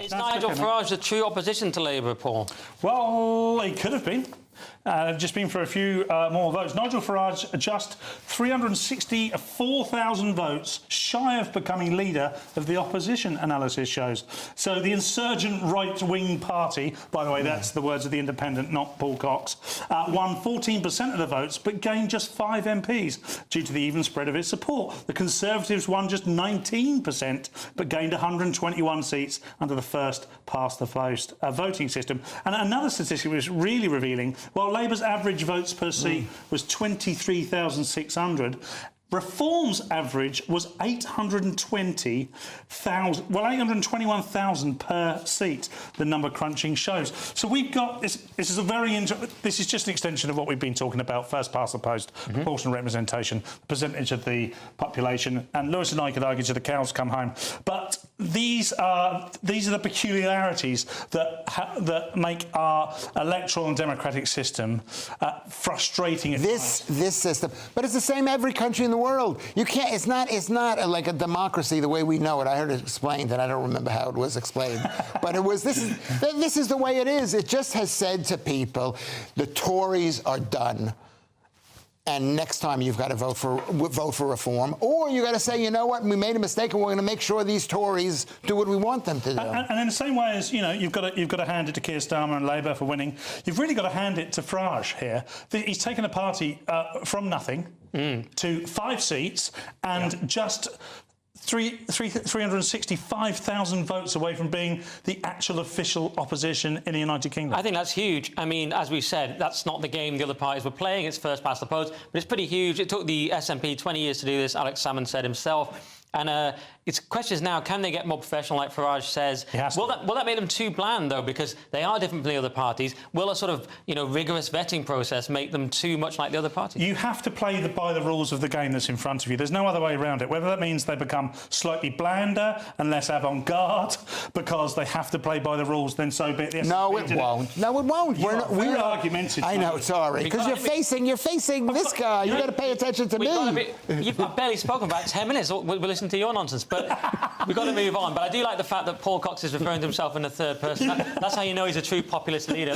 Is Nigel Farage the true opposition to Labour, Paul? Well, he could have been. Just been for a few more votes. Nigel Farage just 364,000 votes shy of becoming leader of the opposition, analysis shows. So the insurgent right-wing party, by the way, that's the words of the Independent, not Paul Cox, won 14% of the votes but gained just 5 MPs due to the even spread of its support. The Conservatives won just 19% but gained 121 seats under the first past-the-post voting system. And another statistic was really revealing. While Labour's average votes per seat was 23,600, Reform's average was 820,000. Well, 821,000 per seat. The number crunching shows. So we've got this. This is a very This is just an extension of what we've been talking about: first past the post, proportional representation, percentage of the population. And Lewis and I could argue till the cows come home. But these are the peculiarities that make our electoral and democratic system frustrating. This system, but it's the same every country in the world. You can't. It's not like a democracy the way we know it. I heard it explained, and I don't remember how it was explained. But it was this is the way it is. It just has said to people, the Tories are done. And next time you've got to vote for reform, or you got to say, you know what, we made a mistake, and we're going to make sure these Tories do what we want them to do. And in the same way as you've got to hand it to Keir Starmer and Labour for winning, you've really got to hand it to Farage here. He's taken a party from nothing to 5 seats and just 365,000 votes away from being the actual official opposition in the United Kingdom. I think that's huge. I mean, as we said, that's not the game the other parties were playing. It's first past the post, but it's pretty huge. It took the SNP 20 years to do this, Alex Salmond said himself. And its question is now, can they get more professional, like Farage says? Will that make them too bland, though, because they are different from the other parties? Will a sort of, rigorous vetting process make them too much like the other parties? You have to play by the rules of the game that's in front of you. There's no other way around it. Whether that means they become slightly blander and less avant-garde because they have to play by the rules, then so be it. No, it won't. No, it won't. We're argumentative. I know, sorry, because you're facing this guy. You've got to pay attention to me. You've barely spoken about 10 minutes. We'll listen to your nonsense, but we've got to move on. But I do like the fact that Paul Cox is referring to himself in the third person. That's how you know he's a true populist leader.